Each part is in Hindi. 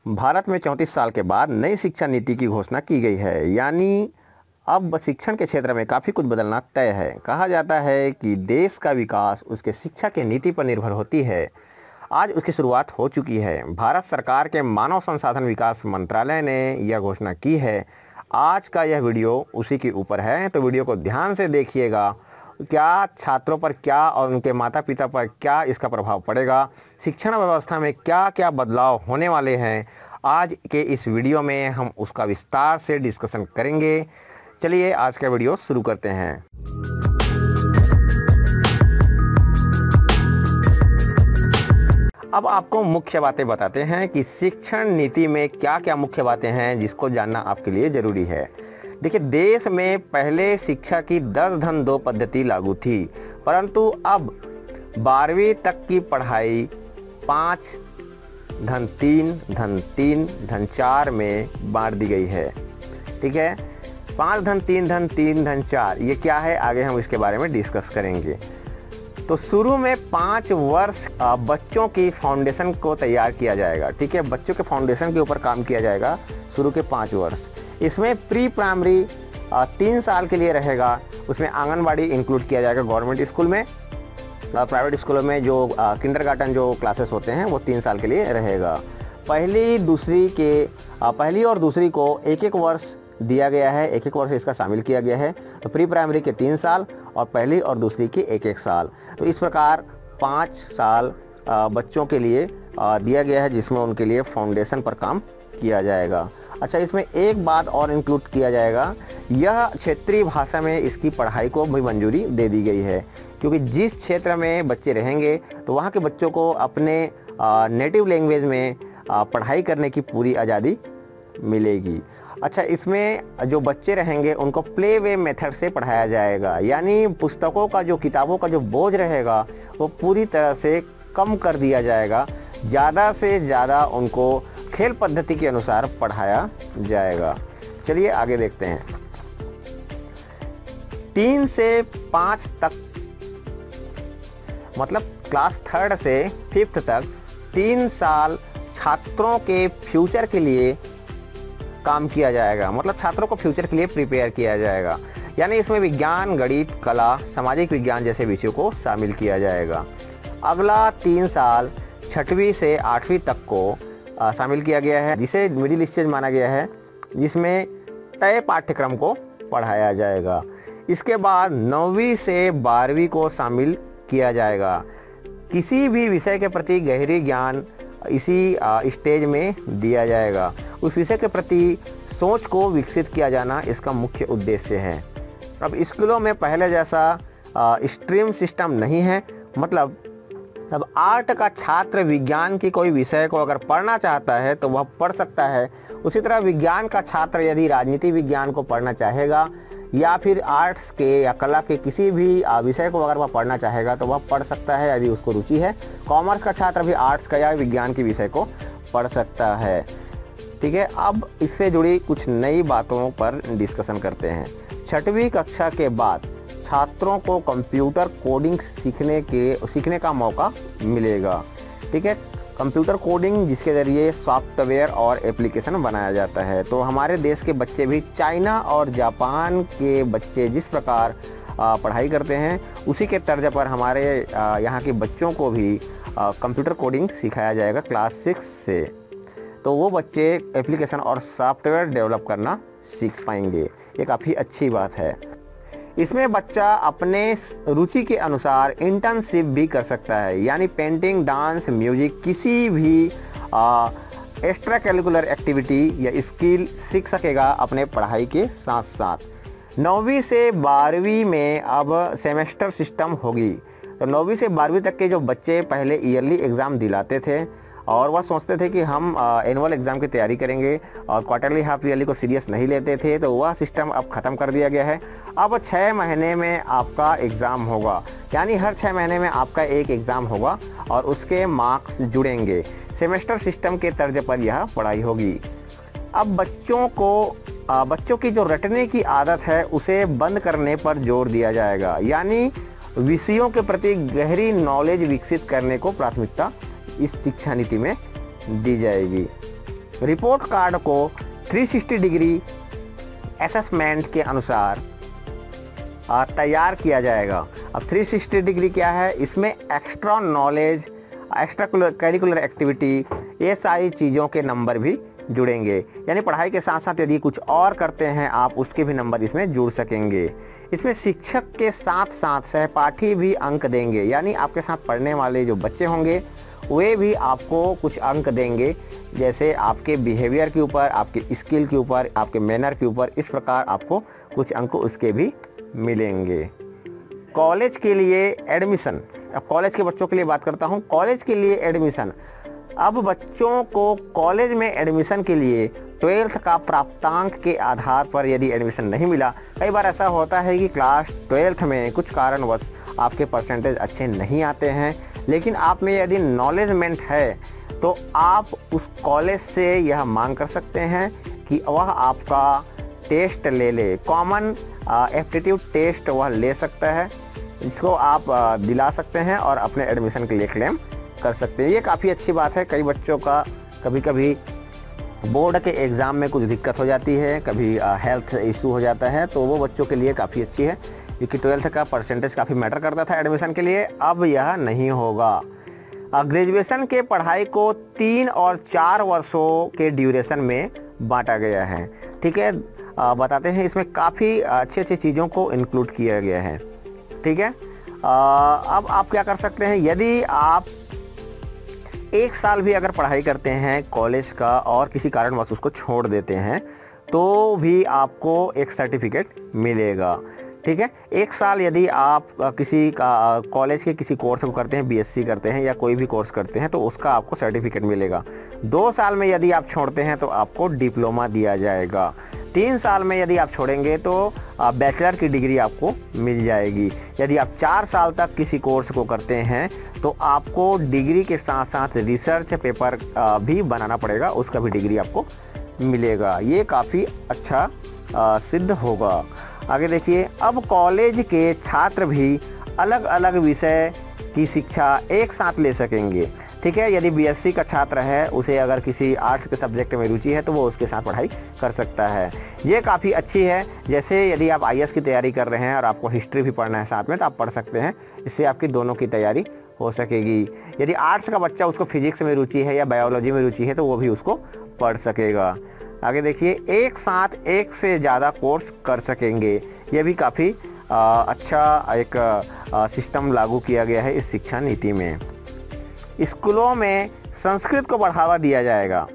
भारत में 34 साल के बाद नई शिक्षा नीति की घोषणा की गई है। यानी अब शिक्षण के क्षेत्र में काफ़ी कुछ बदलना तय है। कहा जाता है कि देश का विकास उसके शिक्षा की नीति पर निर्भर होती है। आज उसकी शुरुआत हो चुकी है। भारत सरकार के मानव संसाधन विकास मंत्रालय ने यह घोषणा की है। आज का यह वीडियो उसी के ऊपर है, तो वीडियो को ध्यान से देखिएगा। क्या छात्रों पर क्या और उनके माता पिता पर क्या इसका प्रभाव पड़ेगा, शिक्षण व्यवस्था में क्या क्या बदलाव होने वाले हैं, आज के इस वीडियो में हम उसका विस्तार से डिस्कशन करेंगे। चलिए आज का वीडियो शुरू करते हैं। अब आपको मुख्य बातें बताते हैं कि शिक्षण नीति में क्या क्या मुख्य बातें हैं जिसको जानना आपके लिए ज़रूरी है। देखिए, देश में पहले शिक्षा की 10-2 पद्धति लागू थी, परंतु अब 12वीं तक की पढ़ाई 5-3-3-4 में बांट दी गई है। ठीक है, 5-3-3-4 ये क्या है, आगे हम इसके बारे में डिस्कस करेंगे। तो शुरू में 5 वर्ष बच्चों की फाउंडेशन को तैयार किया जाएगा। ठीक है, बच्चों के फाउंडेशन के ऊपर काम किया जाएगा शुरू के 5 वर्ष। इसमें प्री प्राइमरी 3 साल के लिए रहेगा। उसमें आंगनबाड़ी इंक्लूड किया जाएगा गवर्नमेंट स्कूल में। प्राइवेट स्कूलों में जो किंडरगार्टन जो क्लासेस होते हैं वो 3 साल के लिए रहेगा। पहली और दूसरी को एक वर्ष दिया गया है, एक वर्ष इसका शामिल किया गया है। तो प्री प्राइमरी के 3 साल और पहली और दूसरी के एक साल। तो इस प्रकार 5 साल बच्चों के लिए दिया गया है, जिसमें उनके लिए फाउंडेशन पर काम किया जाएगा। अच्छा, इसमें एक बात और इंक्लूड किया जाएगा, यह क्षेत्रीय भाषा में इसकी पढ़ाई को भी मंजूरी दे दी गई है, क्योंकि जिस क्षेत्र में बच्चे रहेंगे तो वहाँ के बच्चों को अपने नेटिव लैंग्वेज में पढ़ाई करने की पूरी आज़ादी मिलेगी। अच्छा, इसमें जो बच्चे रहेंगे उनको प्ले वे मेथड से पढ़ाया जाएगा, यानी पुस्तकों का किताबों का जो बोझ रहेगा वो पूरी तरह से कम कर दिया जाएगा। ज़्यादा से ज़्यादा उनको खेल पद्धति के अनुसार पढ़ाया जाएगा। चलिए आगे देखते हैं। 3 से 5 तक, मतलब क्लास 3rd से 5th तक 3 साल छात्रों के फ्यूचर के लिए काम किया जाएगा, मतलब छात्रों को फ्यूचर के लिए प्रिपेयर किया जाएगा। यानी इसमें विज्ञान, गणित, कला, सामाजिक विज्ञान जैसे विषयों को शामिल किया जाएगा। अगला 3 साल 6वीं से 8वीं तक को शामिल किया गया है, जिसे मिडिल स्टेज माना गया है, जिसमें तय पाठ्यक्रम को पढ़ाया जाएगा। इसके बाद 9वीं से 12वीं को शामिल किया जाएगा। किसी भी विषय के प्रति गहरी ज्ञान इसी स्टेज में दिया जाएगा। उस विषय के प्रति सोच को विकसित किया जाना इसका मुख्य उद्देश्य है। अब स्कूलों में पहले जैसा स्ट्रीम सिस्टम नहीं है, मतलब अब आर्ट का छात्र विज्ञान की कोई विषय को अगर पढ़ना चाहता है तो वह पढ़ सकता है। उसी तरह विज्ञान का छात्र यदि राजनीति विज्ञान को पढ़ना चाहेगा या फिर आर्ट्स के या कला के किसी भी विषय को अगर वह पढ़ना चाहेगा तो वह पढ़ सकता है, यदि उसको रुचि है। कॉमर्स का छात्र भी आर्ट्स का या विज्ञान के विषय को पढ़ सकता है। ठीक है, अब इससे जुड़ी कुछ नई बातों पर डिस्कशन करते हैं। 6वीं कक्षा के बाद छात्रों को कंप्यूटर कोडिंग सीखने का मौका मिलेगा। ठीक है, कंप्यूटर कोडिंग जिसके ज़रिए सॉफ्टवेयर और एप्लीकेशन बनाया जाता है। तो हमारे देश के बच्चे भी चाइना और जापान के बच्चे जिस प्रकार पढ़ाई करते हैं, उसी के तर्ज पर हमारे यहाँ के बच्चों को भी कंप्यूटर कोडिंग सिखाया जाएगा क्लास 6 से। तो वो बच्चे एप्लीकेशन और सॉफ्टवेयर डेवलप करना सीख पाएंगे। ये काफ़ी अच्छी बात है। इसमें बच्चा अपने रुचि के अनुसार इंटर्नशिप भी कर सकता है, यानी पेंटिंग, डांस, म्यूजिक, किसी भी एक्स्ट्रा करिकुलर एक्टिविटी या स्किल सीख सकेगा अपने पढ़ाई के साथ साथ। 9वीं से 12वीं में अब सेमेस्टर सिस्टम होगी। तो 9वीं से 12वीं तक के जो बच्चे पहले ईयरली एग्ज़ाम दिलाते थे और वह सोचते थे कि हम एनुअल एग्ज़ाम की तैयारी करेंगे और क्वार्टरली हाफ ईयरली को सीरियस नहीं लेते थे, तो वह सिस्टम अब ख़त्म कर दिया गया है। अब 6 महीने में आपका एग्ज़ाम होगा, यानी हर 6 महीने में आपका एक एग्ज़ाम होगा और उसके मार्क्स जुड़ेंगे। सेमेस्टर सिस्टम के तर्ज पर यह पढ़ाई होगी। अब बच्चों की जो रटने की आदत है उसे बंद करने पर जोर दिया जाएगा, यानी विषयों के प्रति गहरी नॉलेज विकसित करने को प्राथमिकता इस शिक्षा नीति में दी जाएगी। रिपोर्ट कार्ड को 360 डिग्री असेसमेंट के अनुसार तैयार किया जाएगा। अब 360 डिग्री क्या है, इसमें extra knowledge, extra curricular activity, ये सारी चीज़ों के नंबर भी जुड़ेंगे। यानी पढ़ाई के साथ साथ यदि कुछ और करते हैं आप, उसके भी नंबर इसमें जुड़ सकेंगे। इसमें शिक्षक के साथ साथ सहपाठी भी अंक देंगे, यानी आपके साथ पढ़ने वाले जो बच्चे होंगे वे भी आपको कुछ अंक देंगे, जैसे आपके बिहेवियर के ऊपर, आपके स्किल के ऊपर, आपके मैनर के ऊपर, इस प्रकार आपको कुछ अंक उसके भी मिलेंगे। कॉलेज के लिए एडमिशन, अब कॉलेज के बच्चों के लिए बात करता हूँ। कॉलेज के लिए एडमिशन, अब बच्चों को कॉलेज में एडमिशन के लिए 12th का प्राप्तांक के आधार पर यदि एडमिशन नहीं मिला, कई बार ऐसा होता है कि क्लास 12th में कुछ कारणवश आपके परसेंटेज अच्छे नहीं आते हैं, लेकिन आप में यदि नॉलेजमेंट है तो आप उस कॉलेज से यह मांग कर सकते हैं कि वह आपका टेस्ट ले ले, कॉमन एप्टीट्यूड टेस्ट वह ले सकता है, इसको आप दिला सकते हैं और अपने एडमिशन के लिए क्लेम कर सकते हैं। ये काफ़ी अच्छी बात है। कई बच्चों का कभी कभी बोर्ड के एग्ज़ाम में कुछ दिक्कत हो जाती है, कभी हेल्थ इशू हो जाता है, तो वो बच्चों के लिए काफ़ी अच्छी है, क्योंकि 12th का परसेंटेज काफ़ी मैटर करता था एडमिशन के लिए, अब यह नहीं होगा। ग्रेजुएशन के पढ़ाई को 3 और 4 वर्षों के ड्यूरेशन में बांटा गया है। ठीक है, बताते हैं इसमें काफ़ी अच्छी अच्छी चीज़ों को इंक्लूड किया गया है। ठीक है, अब आप क्या कर सकते हैं, यदि आप 1 साल भी अगर पढ़ाई करते हैं कॉलेज का और किसी कारणवश उसको छोड़ देते हैं तो भी आपको एक सर्टिफिकेट मिलेगा। ठीक है, 1 साल यदि आप किसी का कॉलेज के किसी कोर्स को करते हैं, बीएससी करते हैं या कोई भी कोर्स करते हैं, तो उसका आपको सर्टिफिकेट मिलेगा। 2 साल में यदि आप छोड़ते हैं तो आपको डिप्लोमा दिया जाएगा। 3 साल में यदि आप छोड़ेंगे तो बैचलर की डिग्री आपको मिल जाएगी। यदि आप 4 साल तक किसी कोर्स को करते हैं तो आपको डिग्री के साथ साथ रिसर्च पेपर भी बनाना पड़ेगा, उसका भी डिग्री आपको मिलेगा। ये काफ़ी अच्छा सिद्ध होगा। आगे देखिए, अब कॉलेज के छात्र भी अलग अलग विषय की शिक्षा एक साथ ले सकेंगे। ठीक है, यदि बीएससी का छात्र है, उसे अगर किसी आर्ट्स के सब्जेक्ट में रुचि है तो वो उसके साथ पढ़ाई कर सकता है। ये काफ़ी अच्छी है। जैसे यदि आप आईएएस की तैयारी कर रहे हैं और आपको हिस्ट्री भी पढ़ना है साथ में, तो आप पढ़ सकते हैं, इससे आपकी दोनों की तैयारी हो सकेगी। यदि आर्ट्स का बच्चा, उसको फिजिक्स में रुचि है या बायोलॉजी में रुचि है, तो वो भी उसको पढ़ सकेगा। आगे देखिए, एक साथ एक से ज़्यादा कोर्स कर सकेंगे। ये भी काफ़ी अच्छा एक सिस्टम लागू किया गया है इस शिक्षा नीति में। स्कूलों में संस्कृत को बढ़ावा दिया जाएगा।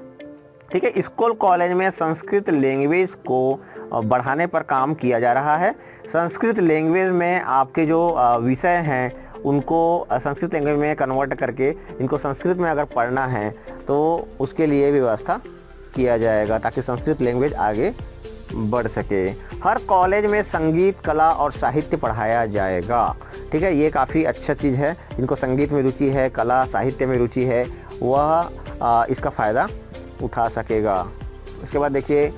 ठीक है, स्कूल कॉलेज में संस्कृत लैंग्वेज को बढ़ाने पर काम किया जा रहा है। संस्कृत लैंग्वेज में आपके जो विषय हैं उनको संस्कृत लैंग्वेज में कन्वर्ट करके इनको संस्कृत में अगर पढ़ना है तो उसके लिए व्यवस्था किया जाएगा, ताकि संस्कृत लैंग्वेज आगे बढ़ सके। हर कॉलेज में संगीत, कला और साहित्य पढ़ाया जाएगा। ठीक है, ये काफ़ी अच्छा चीज़ है। जिनको संगीत में रुचि है, कला साहित्य में रुचि है, वह इसका फ़ायदा उठा सकेगा। उसके बाद देखिए,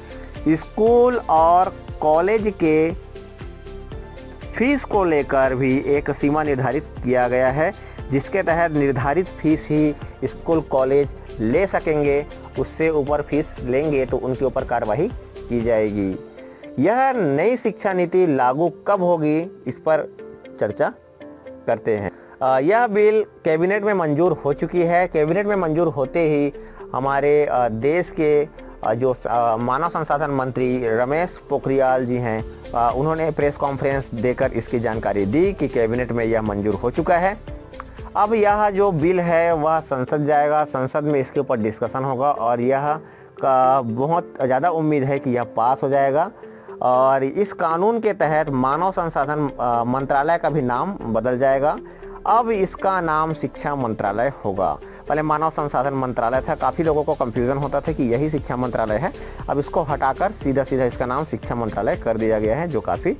स्कूल और कॉलेज के फीस को लेकर भी एक सीमा निर्धारित किया गया है, जिसके तहत निर्धारित फीस ही स्कूल कॉलेज ले सकेंगे। उससे ऊपर फीस लेंगे तो उनके ऊपर कार्रवाई की जाएगी। यह नई शिक्षा नीति लागू कब होगी, इस पर चर्चा करते हैं। यह बिल कैबिनेट में मंजूर हो चुकी है। कैबिनेट में मंजूर होते ही हमारे देश के जो मानव संसाधन मंत्री रमेश पोखरियाल जी हैं, उन्होंने प्रेस कॉन्फ्रेंस देकर इसकी जानकारी दी कि कैबिनेट में यह मंजूर हो चुका है। अब यह जो बिल है वह संसद जाएगा, संसद में इसके ऊपर डिस्कशन होगा और यह का बहुत ज़्यादा उम्मीद है कि यह पास हो जाएगा। और इस कानून के तहत मानव संसाधन मंत्रालय का भी नाम बदल जाएगा। अब इसका नाम शिक्षा मंत्रालय होगा। पहले मानव संसाधन मंत्रालय था, काफ़ी लोगों को कंफ्यूजन होता था कि यही शिक्षा मंत्रालय है। अब इसको हटाकर सीधा सीधा इसका नाम शिक्षा मंत्रालय कर दिया गया है, जो काफ़ी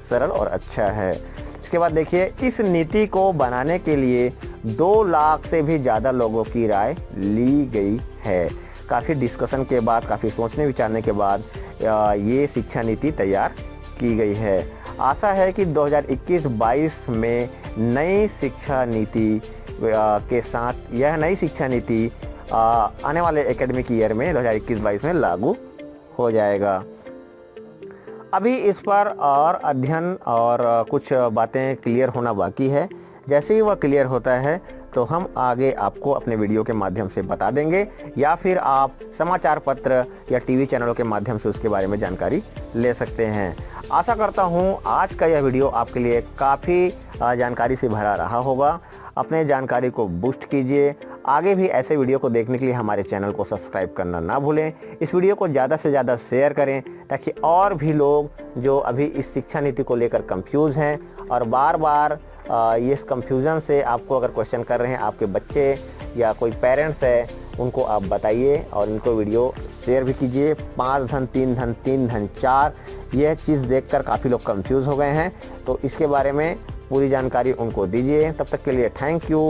सरल और अच्छा है। इसके बाद देखिए, इस नीति को बनाने के लिए 2 लाख से भी ज़्यादा लोगों की राय ली गई है। काफ़ी डिस्कशन के बाद, काफ़ी सोचने विचारने के बाद ये शिक्षा नीति तैयार की गई है। आशा है कि 2021-22 में नई शिक्षा नीति के साथ यह नई शिक्षा नीति आने वाले एकेडमिक ईयर में 2021-22 में लागू हो जाएगा। अभी इस पर और अध्ययन और कुछ बातें क्लियर होना बाकी है। जैसे ही वह क्लियर होता है तो हम आगे आपको अपने वीडियो के माध्यम से बता देंगे, या फिर आप समाचार पत्र या टीवी चैनलों के माध्यम से उसके बारे में जानकारी ले सकते हैं। आशा करता हूँ आज का यह वीडियो आपके लिए काफ़ी जानकारी से भरा रहा होगा। अपने जानकारी को बूस्ट कीजिए। आगे भी ऐसे वीडियो को देखने के लिए हमारे चैनल को सब्सक्राइब करना ना भूलें। इस वीडियो को ज़्यादा से ज़्यादा शेयर करें ताकि और भी लोग जो अभी इस शिक्षा नीति को लेकर कंफ्यूज हैं और बार बार ये इस कंफ्यूजन से आपको अगर क्वेश्चन कर रहे हैं आपके बच्चे या कोई पेरेंट्स है, उनको आप बताइए और इनको वीडियो शेयर भी कीजिए। 5 धन 3 धन 3 धन 4 यह चीज़ देखकर काफ़ी लोग कंफ्यूज हो गए हैं, तो इसके बारे में पूरी जानकारी उनको दीजिए। तब तक के लिए थैंक यू।